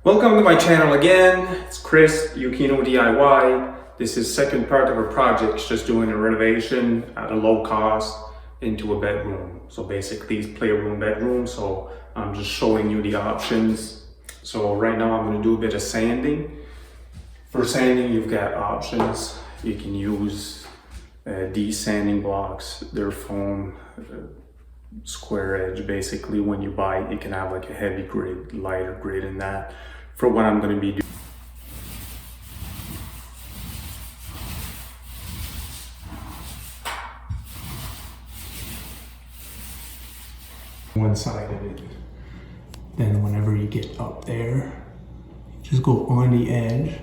Welcome to my channel again. It's Chris, YOKIKNOWDIY. This is second part of our project, just doing a renovation at a low cost into a bedroom. So basically it's playroom bedroom. So I'm just showing you the options. So right now I'm going to do a bit of sanding. For sanding, you've got options. You can use these sanding blocks. They're foam, square edge. Basically when you buy it, you can have like a heavy grit, lighter grit in that. For what I'm going to be doing. One side of it. Then whenever you get up there, just go on the edge.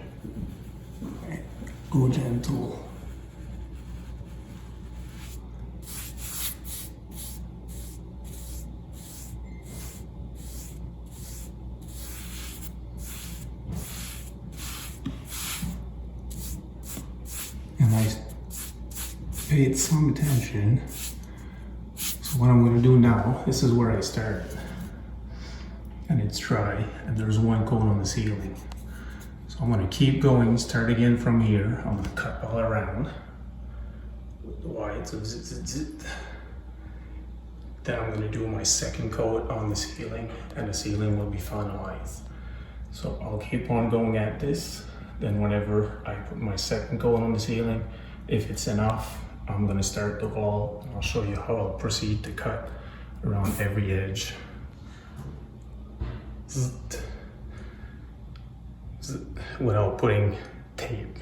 Go gentle. And I paid some attention. So what I'm going to do now, this is where I started. And it's dry, and there's one coat on the ceiling. So I'm going to keep going, start again from here. I'm going to cut all around with the whites of zit, zit, zit. Then I'm going to do my second coat on the ceiling, and the ceiling will be finalized. So I'll keep on going at this. Then whenever I put my second coat on the ceiling, if it's enough, I'm going to start the wall, and I'll show you how I'll proceed to cut around every edge. Without putting tape.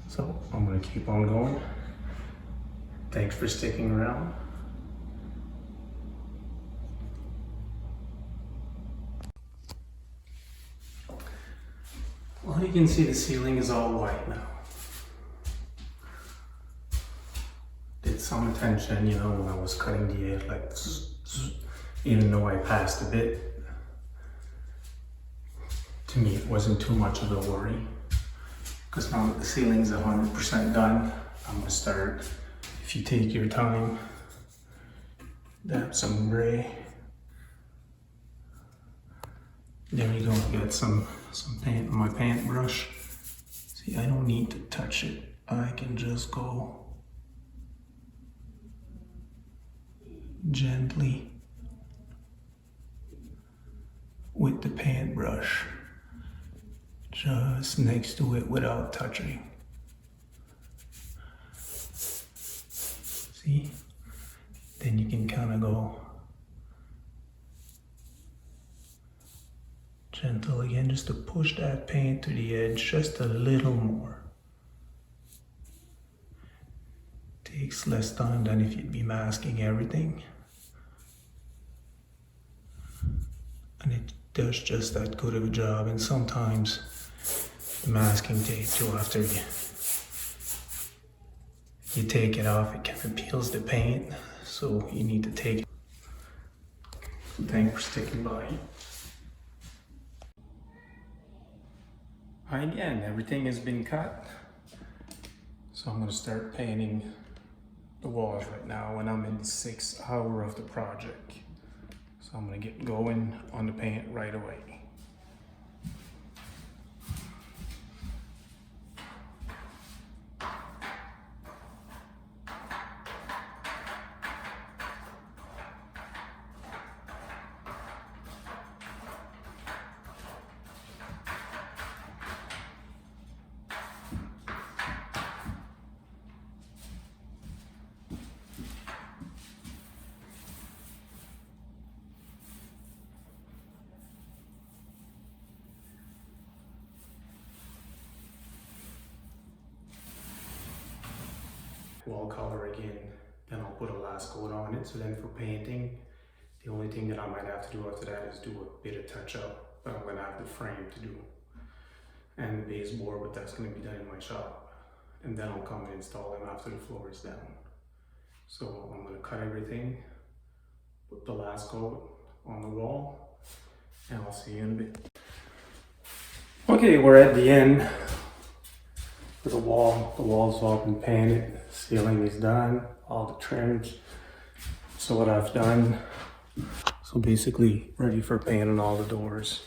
So I'm going to keep on going. Thanks for sticking around. Well, you can see the ceiling is all white now. Did some attention, you know, when I was cutting the edge, like, even though I passed a bit. To me, it wasn't too much of a worry. Because now that the ceiling's 100% done, I'm going to start. If you take your time, dab some gray. There you go, get some paint on my paintbrush. See, I don't need to touch it. I can just go gently with the paintbrush just next to it without touching. See? Then you can kind of go gentle again, just to push that paint to the edge just a little more. Takes less time than if you'd be masking everything. And it does just that good of a job. And sometimes the masking tape too, after you take it off, it kind of peels the paint. So you need to take it. Thanks for sticking by. Again, everything has been cut. So I'm going to start painting the walls right now when I'm in the 6th hour of the project. So I'm going to get going on the paint right away. Wall color again, then I'll put a last coat on it. So then for painting, the only thing that I might have to do after that is do a bit of touch up, but I'm going to have the frame to do and the baseboard, but that's going to be done in my shop, and then I'll come and install them after the floor is down. So I'm going to cut everything, put the last coat on the wall, and I'll see you in a bit. Okay, we're at the end. For the wall's all been painted, ceiling is done, all the trims. So what I've done, so basically ready for painting all the doors.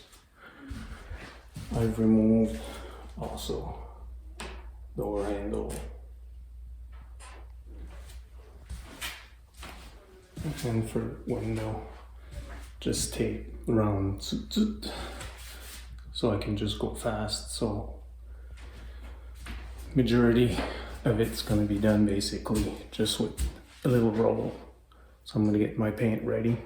I've removed also door handle. And for window, just tape around so I can just go fast. So majority of it's gonna be done basically just with a little rubble. So I'm gonna get my paint ready.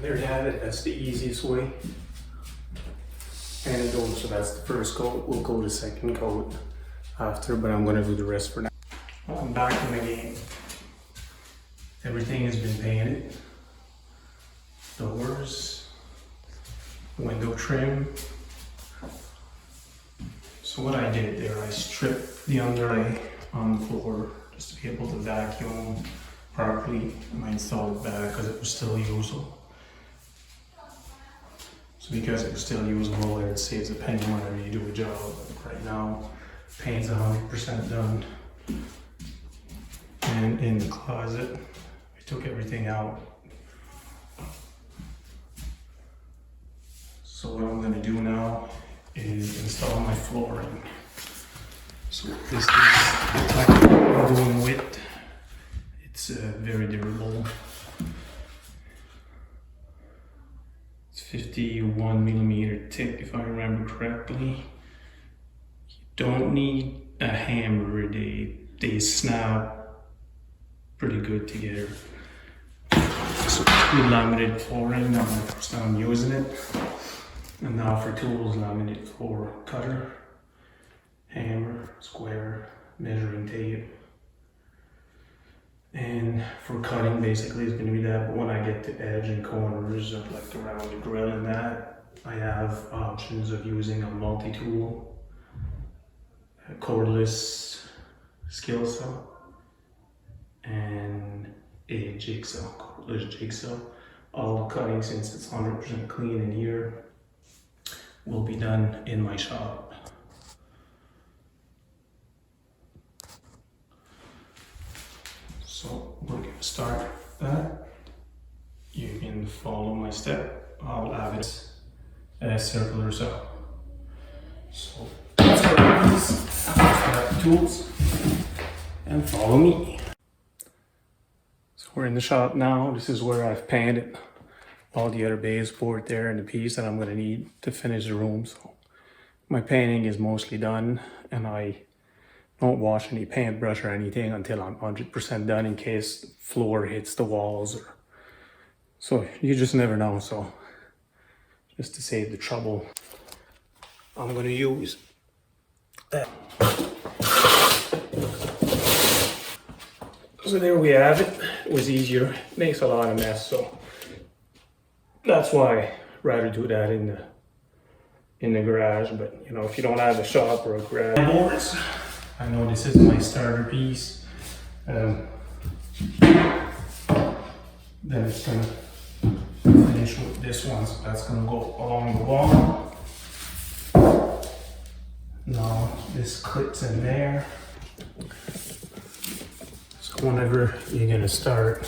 There you have it, that's the easiest way. And it goes, so that's the first coat. We'll go to second coat after, but I'm gonna do the rest for now. Well, I'm back in the game. Everything has been painted. Doors, window trim. So what I did there, I stripped the underlay on the floor just to be able to vacuum properly. I installed it back because it was still usable. So because it was still usable there, it saves a penny whenever you do a job. Like right now, paint's 100% done. And in the closet, I took everything out. So what I'm gonna do now is install my flooring. So this is the type I'm doing with. It's very durable. 51 millimeter tip, if I remember correctly. You don't need a hammer, they snap pretty good together. So with laminated flooring, now my first time using it. And now for tools, laminated floor cutter, hammer, square, measuring tape. And for cutting, basically, it's going to be that. But when I get to edge and corners, like around the grill and that, I have options of using a multi-tool, a cordless skill saw, and a jigsaw, cordless jigsaw. All the cutting, since it's 100% clean in here, will be done in my shop. So we're going to start that. You can follow my step. I'll have it as circular saw. So let's grab these, grab the tools, and follow me. So we're in the shop now. This is where I've painted all the other baseboard there and the piece that I'm going to need to finish the room. So my painting is mostly done, and I don't wash any paintbrush or anything until I'm 100% done, in case the floor hits the walls. So you just never know. So just to save the trouble, I'm gonna use that. So there we have it. It was easier. It makes a lot of mess, so that's why I'd rather do that in the garage. But you know, if you don't have a shop or a garage, I know this is my starter piece. Then it's gonna finish with this one, so that's gonna go along the wall. Now this clips in there. So whenever you're gonna start,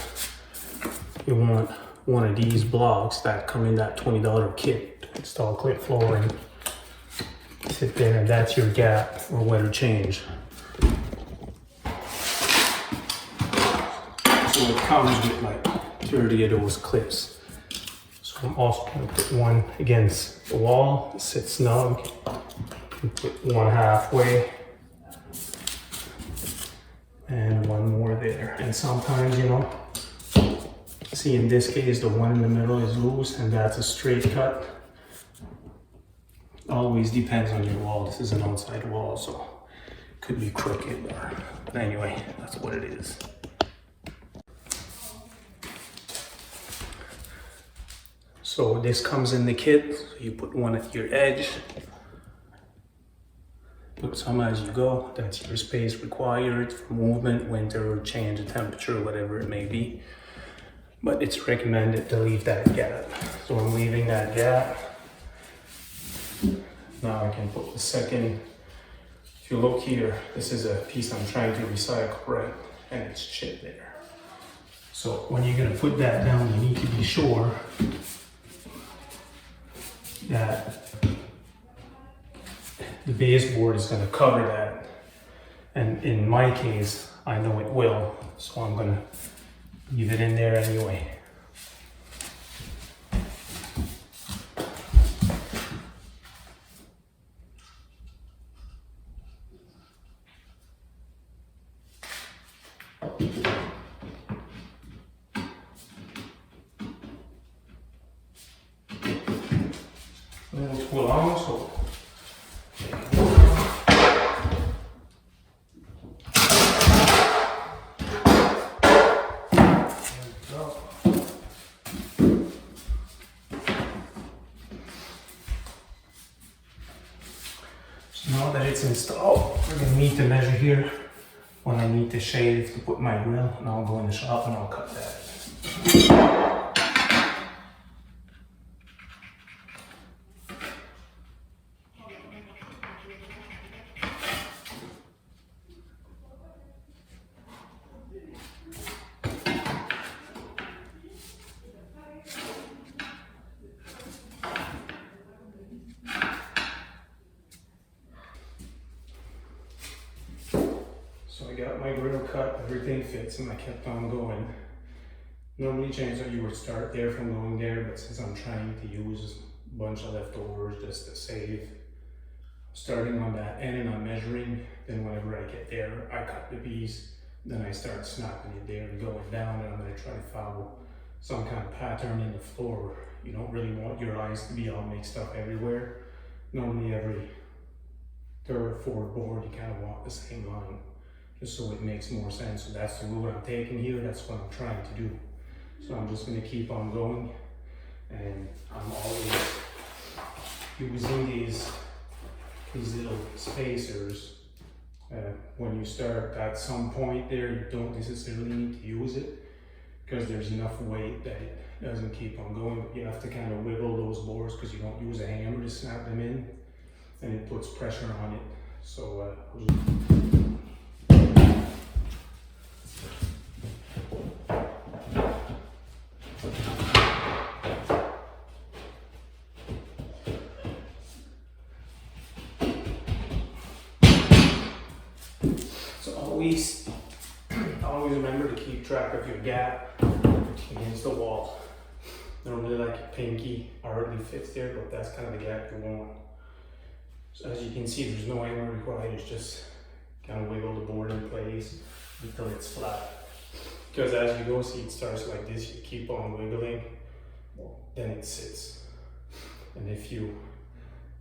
you want one of these blocks that come in that $20 kit to install clip flooring. Sit there, and that's your gap or weather change. So it comes with like 30 of those clips. So I'm also going to put one against the wall, sit snug. Put one halfway and one more there. And sometimes, you know, see in this case the one in the middle is loose and that's a straight cut. Always depends on your wall. This is an outside wall, so it could be crooked, but anyway, that's what it is. So this comes in the kit. So you put one at your edge. Put some as you go. That's your space required for movement, winter, or change of temperature, whatever it may be. But it's recommended to leave that gap. So I'm leaving that gap. Now I can put the second. If you look here, this is a piece I'm trying to recycle, right? And it's chipped there. So when you're gonna put that down, you need to be sure that the baseboard is gonna cover that. And in my case, I know it will, so I'm gonna leave it in there anyway. Too long, so now that it's installed, we're going to need to measure here when I need to shave to put my grill, and I'll go in the shop and I'll cut that. So I got my grill cut, everything fits, and I kept on going. Normally chances are you would start there from going there, but since I'm trying to use a bunch of leftovers just to save, starting on that end and I'm measuring, then whenever I get there, I cut the piece, then I start snapping it there and going down, and I'm going to try to follow some kind of pattern in the floor. You don't really want your eyes to be all mixed up everywhere. Normally every third or fourth board you kind of want the same line, just so it makes more sense. So that's the route I'm taking here, that's what I'm trying to do. So I'm just going to keep on going, and I'm always using these little spacers. When you start at some point there, you don't necessarily need to use it because there's enough weight that it doesn't keep on going, but you have to kind of wiggle those boards because you don't use a hammer to snap them in, and it puts pressure on it. So always remember to keep track of your gap against the wall. Normally like your pinky hardly fits there, but that's kind of the gap you want. So as you can see, there's no hammer required, it's just kind of wiggle the board in place until it's flat. Because as you go, see it starts like this, you keep on wiggling, then it sits. And if you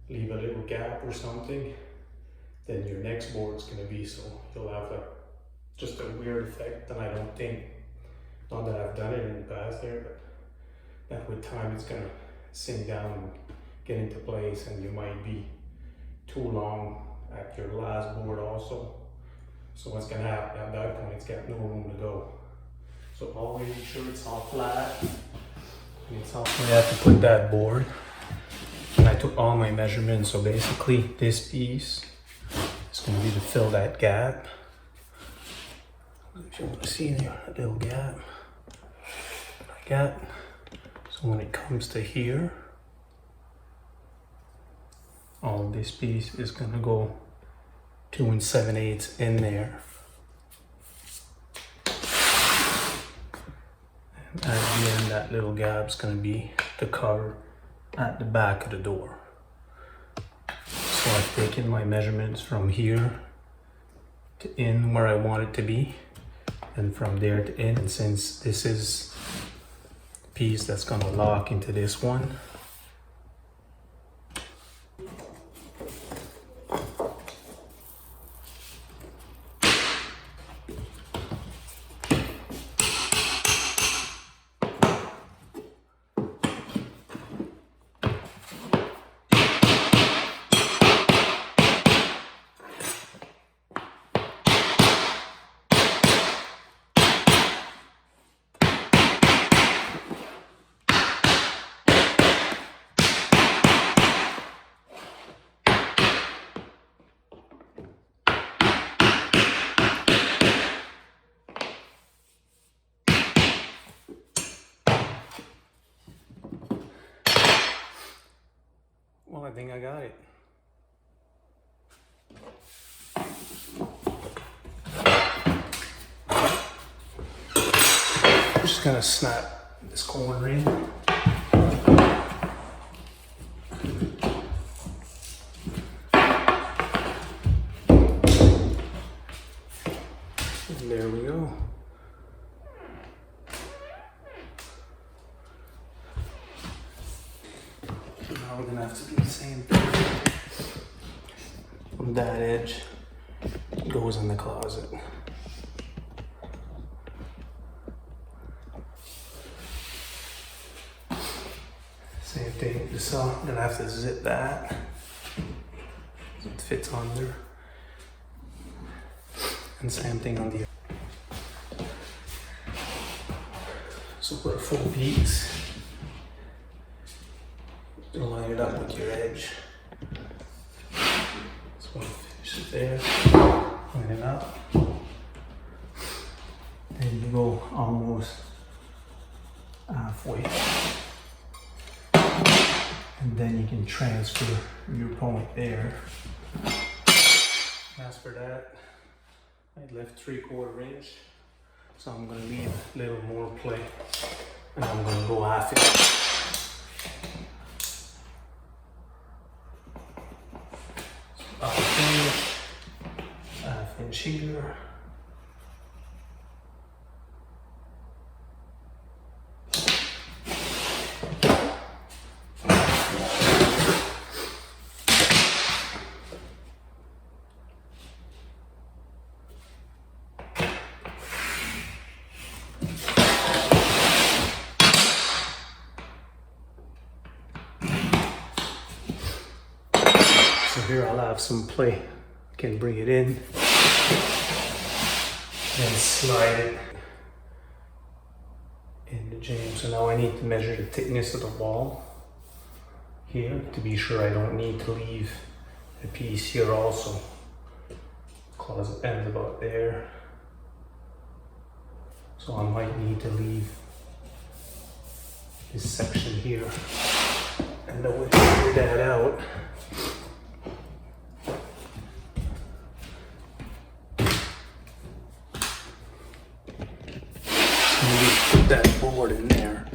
leave a little gap or something, then your next board's gonna be, so you'll have just a weird effect, and I don't think, not that I've done it in the past there, but that with time it's gonna sink down and get into place, and you might be too long at your last board also. So what's gonna happen at that point, it's got no room to go. So always make sure it's all flat. And it's all flat. I have to put that board, and I took all my measurements, so basically this piece is going to be to fill that gap. If you want to see there, a little gap. So when it comes to here, all of this piece is going to go 2 7/8 in there. And at the end, that little gap's going to be the cover at the back of the door. So I've taken my measurements from here to in where I want it to be, and from there to in. And since this is the piece that's gonna lock into this one, well, I think I got it. I'm just gonna snap this corner in. And there we go. Now we're gonna have to do the same thing. From that edge, goes in the closet. Same thing with this up. I'm gonna have to zip that so it fits under. And same thing on the other. So put a full piece. Line it up with your edge. So finish it there. Line it up. Then you go almost halfway. And then you can transfer your point there. As for that, I left 3/4 inch. So I'm gonna leave a little more play. And I'm gonna go half inch. Half inch here. So here I'll have some play. Can bring it in and slide it in the jamb. So now I need to measure the thickness of the wall here to be sure I don't need to leave a piece here also. Closet ends about there. So I might need to leave this section here. And then we'll figure that out. Put that board in there.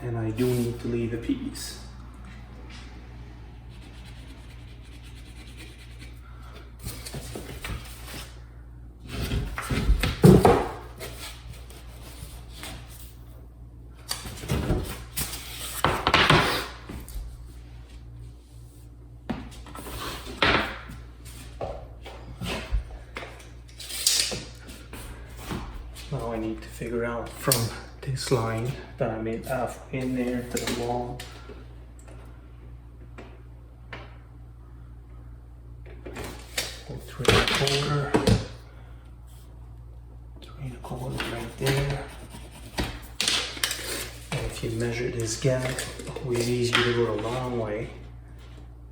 And I do need to leave a piece. Now I need to figure out from this line that I made halfway in there to the wall. Go 3/4. 3/4 right there. And if you measure this gap, we need you to go a long way.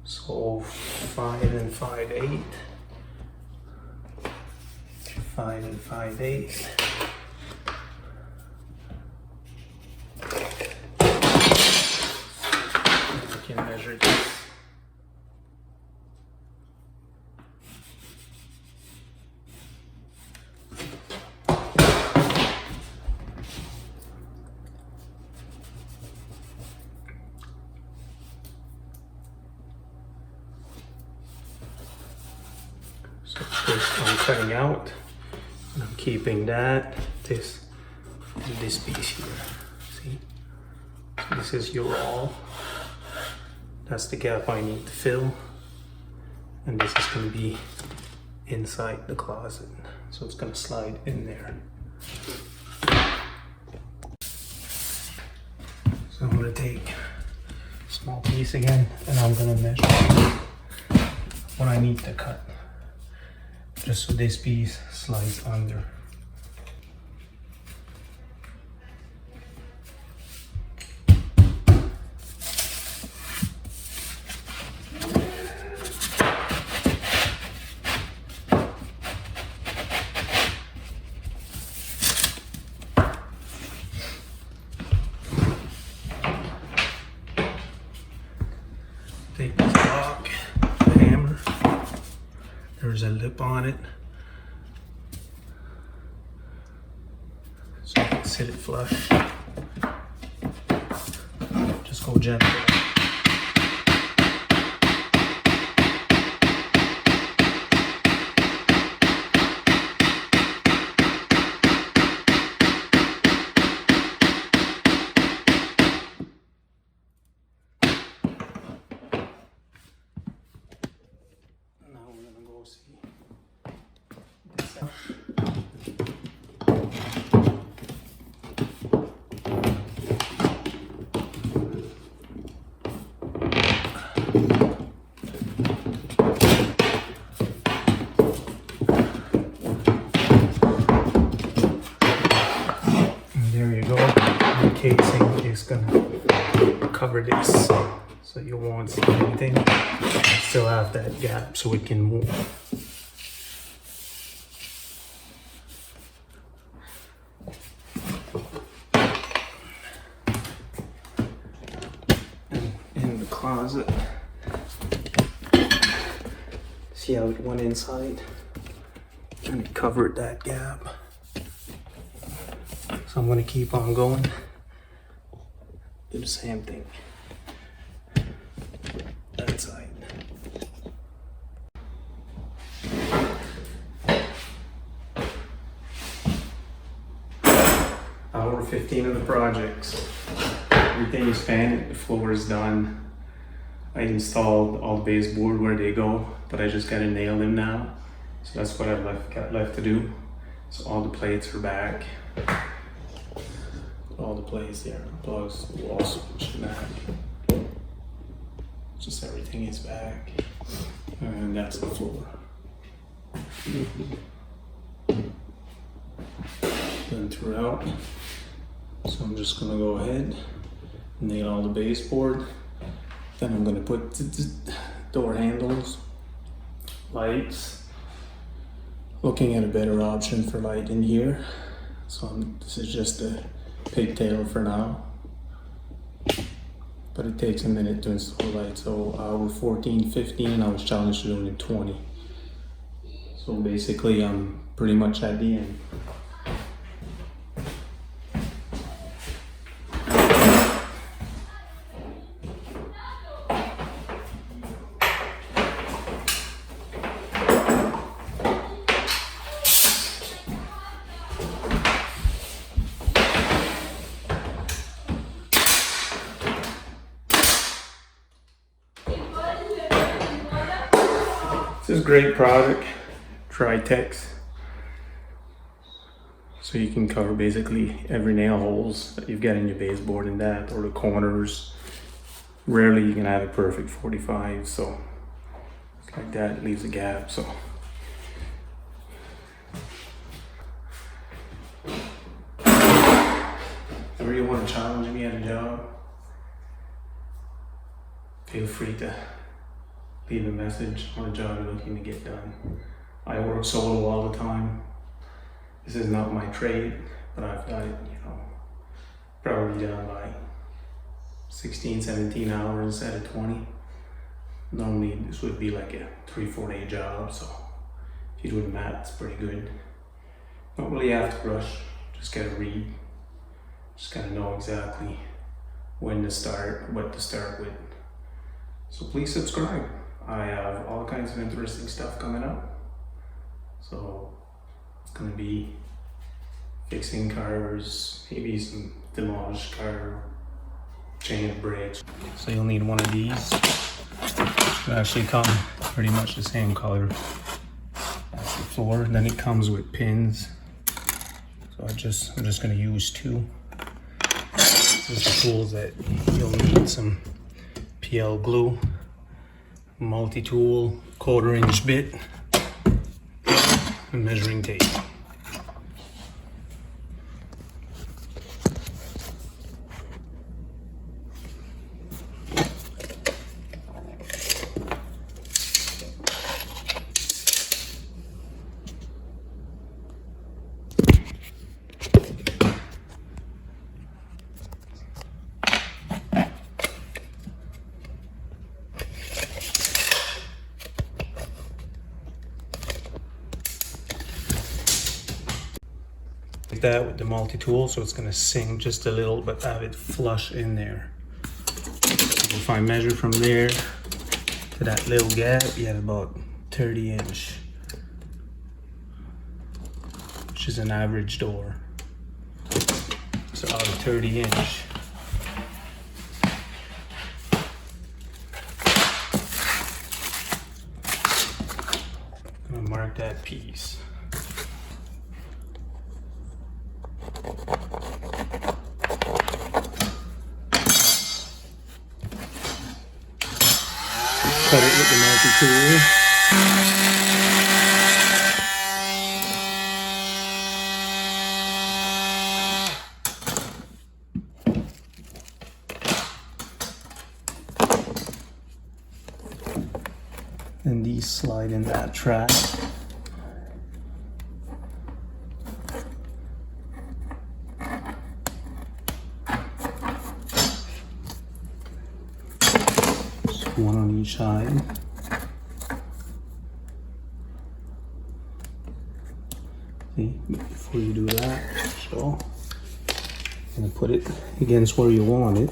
So 5 and 5/8. 5 and 5/8. We can measure this. I'm cutting out, and I'm keeping that, this piece here. See? So this is your all. That's the gap I need to fill. And this is going to be inside the closet. So it's going to slide in there. So I'm going to take a small piece again, and I'm going to measure what I need to cut, just so this piece slides under. Take this block, the hammer, there's a lip on it, so you can sit it flush. Just go gentle. Casing is gonna cover this, so you won't see anything. Still have that gap so it can move. And in the closet, see how it went inside and it covered that gap. So I'm gonna keep on going. Do the same thing. That side. Hour 15 of the projects. Everything is painted, the floor is done. I installed all the baseboard where they go, but I just gotta nail them now. So that's what I've got left to do. So all the plates are back. All the plates there, plugs, the wall switch back. Just everything is back. And that's the floor. Done throughout. So I'm just gonna go ahead, nail all the baseboard. Then I'm gonna put the door handles, lights. Looking at a better option for light in here. So this is just a pigtail for now, but it takes a minute to install light. So hour 14, 15, I was challenged to do it in 20. So basically I'm pretty much at the end. This is a great product, Tri-Tex. So you can cover basically every nail holes that you've got in your baseboard in that, or the corners. Rarely you can have a perfect 45, so like that, it leaves a gap. So if you want to challenge me at a job, feel free to leave a message on a job you're looking to get done. I work solo all the time. This is not my trade, but I've got it, probably done by 16, 17 hours out of 20. Normally this would be like a 3-4 day job, so if you do the math, it's pretty good. Don't really have to rush, just gotta read. Just gotta know exactly when to start, what to start with. So please subscribe. I have all kinds of interesting stuff coming up. So it's gonna be fixing cars, maybe some demolished car, chain of brakes. So you'll need one of these. It actually come pretty much the same color as the floor. Then it comes with pins. So I'm just gonna use 2. This is the tools that you'll need: some PL glue, multi-tool, 1/4-inch bit, and measuring tape. Like that with the multi-tool, so it's gonna sink just a little, but have it flush in there. So if I measure from there to that little gap, you have about 30-inch, which is an average door. So out of 30-inch, I'm gonna mark that piece. Cut it with the multi-tool. And these slide in that track. One on each side. See, before you do that, so I'm gonna put it against where you want it.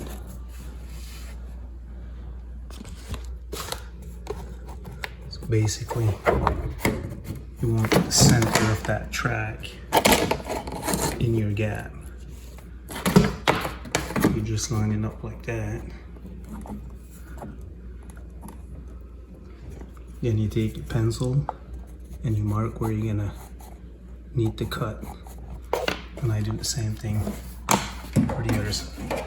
So basically, you want the center of that track in your gap. You just line it up like that. Then you take your pencil and you mark where you're gonna need to cut. And I do the same thing for the other side.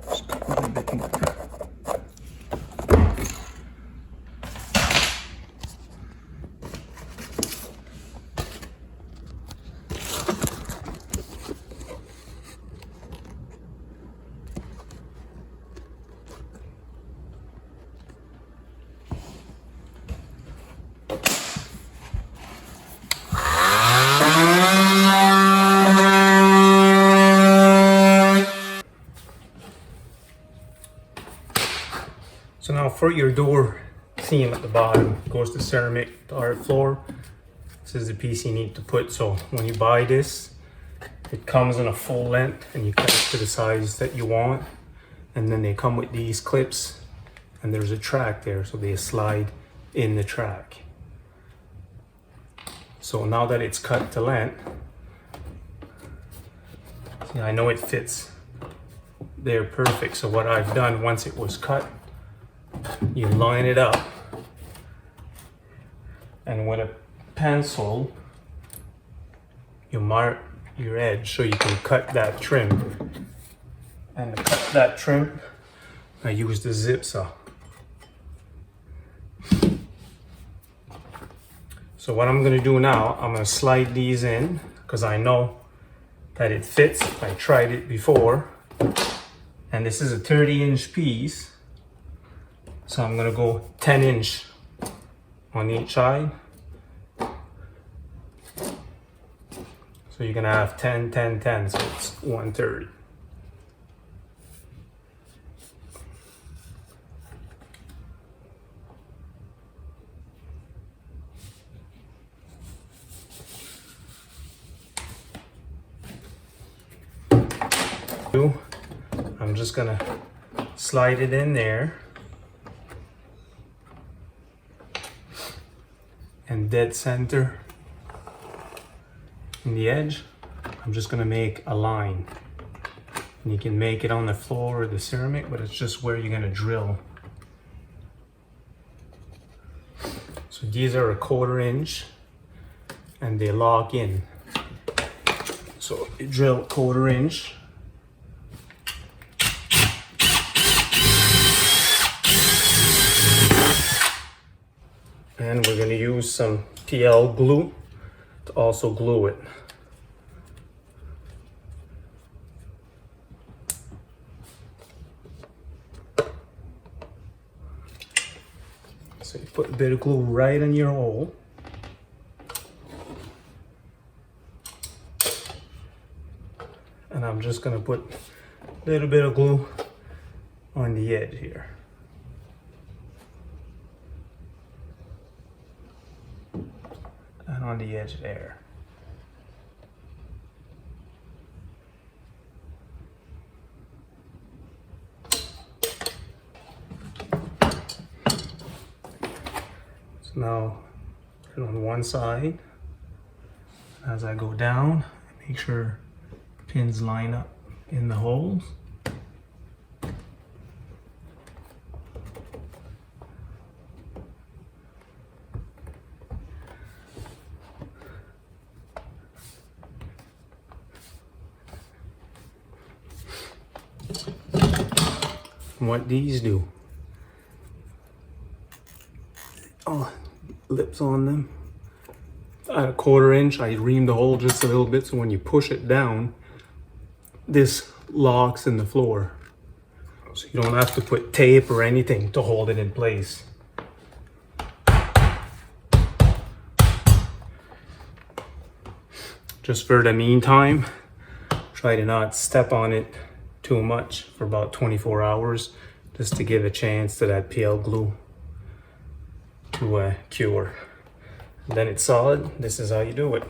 Just cut a little bit more. So now for your door seam at the bottom, goes to ceramic, the art floor. This is the piece you need to put. So when you buy this, it comes in a full length and you cut it to the size that you want. And then they come with these clips and there's a track there, so they slide in the track. So now that it's cut to length, see, I know it fits there perfect. So what I've done, once it was cut, you line it up, and with a pencil you mark your edge so you can cut that trim. And to cut that trim, I use the zip saw. So what I'm going to do now, I'm going to slide these in because I know that it fits. I tried it before, and this is a 30-inch piece. So I'm gonna go 10-inch on each side. So you're gonna have 10, 10, 10, so it's 130. I'm just gonna slide it in there and dead center in the edge. I'm just gonna make a line, and you can make it on the floor or the ceramic, but it's just where you're gonna drill. So these are a 1/4 inch and they lock in. So you drill 1/4 inch. And we're going to use some PL glue to also glue it. So you put a bit of glue right in your hole. And I'm just going to put a little bit of glue on the edge here. And on the edge there. So now put it on one side. As I go down, make sure pins line up in the holes. What these do. Oh, lips on them. At a 1/4 inch, I ream the hole just a little bit so when you push it down, this locks in the floor. So you don't have to put tape or anything to hold it in place. Just for the meantime, try to not step on it too much for about 24 hours, just to give a chance to that PL glue to cure. And then it's solid. This is how you do it.